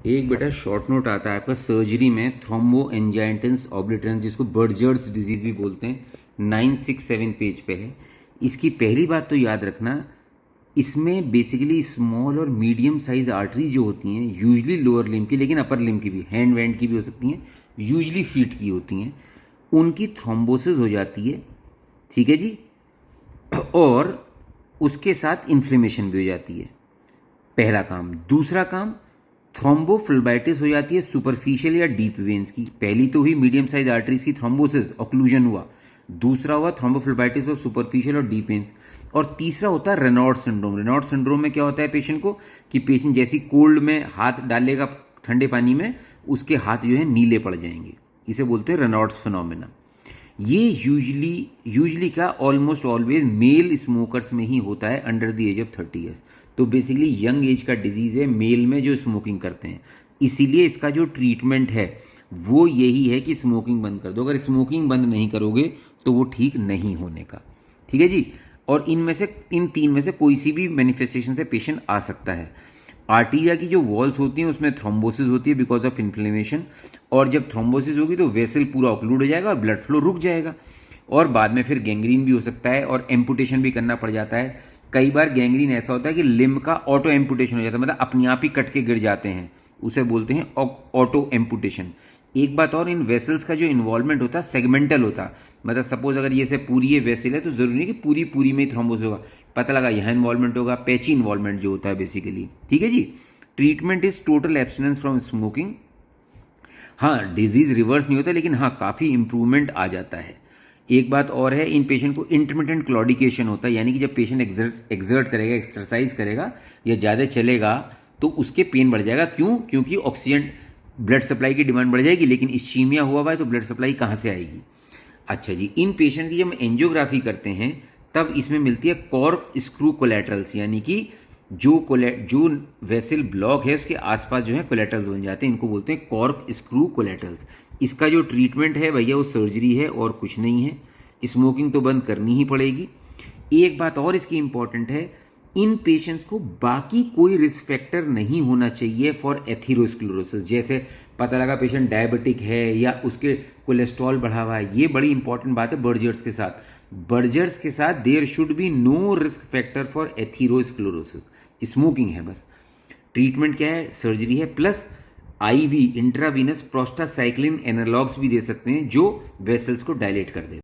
एक बेटा short note आता है आपका सर्जरी में थ्रोम्बोएंजाइटिस ऑब्लिटरेंस, जिसको बर्जर्स डिजीज भी बोलते हैं, 967 पेज पे है। इसकी पहली बात तो याद रखना, इसमें बेसिकली स्मॉल और मीडियम साइज आर्टरी जो होती हैं, यूजली लोअर लिम्ब की, लेकिन अपर लिम्ब की भी, हैंड वैंड की भी हो सकती हैं, यूजली फीट की होती हैं, उनकी थ्रोम्बोसिस हो जाती है। ठीक है जी। और उसके साथ इन्फ्लेमेशन भी हो जाती है। पहला काम। दूसरा काम, थ्रोम्बोफ्लेबाइटिस हो जाती है सुपरफिशियल या डीप वेन्स की। पहली तो हुई मीडियम साइज आर्टरीज की थ्रोम्बोसिस, ऑक्लूजन हुआ। दूसरा हुआ थ्रोम्बोफ्लेबाइटिस ऑफ सुपरफिशियल और डीप वेन्स। और तीसरा होता है रेनॉल्ड सिंड्रोम। रेनॉल्ड सिंड्रोम में क्या होता है पेशेंट को, कि पेशेंट जैसी कोल्ड में हाथ डालेगा ठंडे पानी में, उसके हाथ जो है नीले पड़ जाएंगे। इसे बोलते हैं रेनॉल्ड्स फिनोमेना। ये यूजली का ऑलमोस्ट ऑलवेज मेल स्मोकर्स में ही होता है under the age of 30 years. तो बेसिकली यंग एज का डिजीज़ है मेल में जो स्मोकिंग करते हैं। इसीलिए इसका जो ट्रीटमेंट है वो यही है कि स्मोकिंग बंद कर दो। अगर स्मोकिंग बंद नहीं करोगे तो वो ठीक नहीं होने का। ठीक है जी। और इन तीन में से कोई सी भी मैनिफेस्टेशन से पेशेंट आ सकता है। आर्टीरिया की जो वॉल्स होती हैं उसमें थ्रोम्बोसिस होती है बिकॉज ऑफ इन्फ्लेमेशन। और जब थ्रोम्बोसिस होगी तो वेसल पूरा ऑक्लूड हो जाएगा और ब्लड फ्लो रुक जाएगा। और बाद में फिर गैंग्रीन भी हो सकता है और एम्पुटेशन भी करना पड़ जाता है। कई बार गैंग्रीन ऐसा होता है कि लिम्ब का ऑटो एम्पुटेशन हो जाता है, मतलब अपने आप ही कट के गिर जाते हैं, उसे बोलते हैं ऑटो एम्पुटेशन। एक बात और, इन वेसल्स का जो इन्वॉल्वमेंट होता है सेगमेंटल होता है। मतलब सपोज अगर ये से पूरी ये वेसल है तो जरूरी नहीं कि पूरी पूरी में ही थ्रोम्बोसिस होगा, पता लगा यहाँ इन्वॉल्वमेंट होगा, पैची इन्वॉल्वमेंट जो होता है बेसिकली। ठीक है जी। Treatment is total abstinence from smoking. हाँ, डिजीज रिवर्स नहीं होता, लेकिन हाँ काफ़ी इंप्रूवमेंट आ जाता है। एक बात और है, इन पेशेंट को इंटरमिटेंट क्लॉडिकेशन होता है, यानी कि जब पेशेंट एक्सर्ट करेगा, एक्सरसाइज करेगा या ज़्यादा चलेगा तो उसके पेन बढ़ जाएगा। क्यों? क्योंकि ऑक्सीजन ब्लड सप्लाई की डिमांड बढ़ जाएगी, लेकिन इस्चीमिया हुआ हुआ है तो ब्लड सप्लाई कहाँ से आएगी। अच्छा जी, इन पेशेंट की जब हम एंजियोग्राफी करते हैं तब इसमें मिलती है कॉर्क स्क्रू कोलेटरल्स, यानी कि जो वेसल ब्लॉक है उसके आसपास जो है कोलेटरल्स बन जाते हैं, इनको बोलते हैं कॉर्क स्क्रू कोलेटरल्स। इसका जो ट्रीटमेंट है भैया वो सर्जरी है और कुछ नहीं है। स्मोकिंग तो बंद करनी ही पड़ेगी। एक बात और इसकी इंपॉर्टेंट है, इन पेशेंट्स को बाकी कोई रिस्क फैक्टर नहीं होना चाहिए फॉर एथीरोस्क्लेरोसिस। जैसे पता लगा पेशेंट डायबिटिक है या उसके कोलेस्ट्रॉल बढ़ा हुआ है, ये बड़ी इंपॉर्टेंट बात है। बर्जर्स के साथ there should be no risk factor for atherosclerosis. Smoking है बस। ट्रीटमेंट क्या है? सर्जरी है plus IV intravenous prostacyclin analogues भी दे सकते हैं जो वेसल्स को डायलेट कर देते हैं।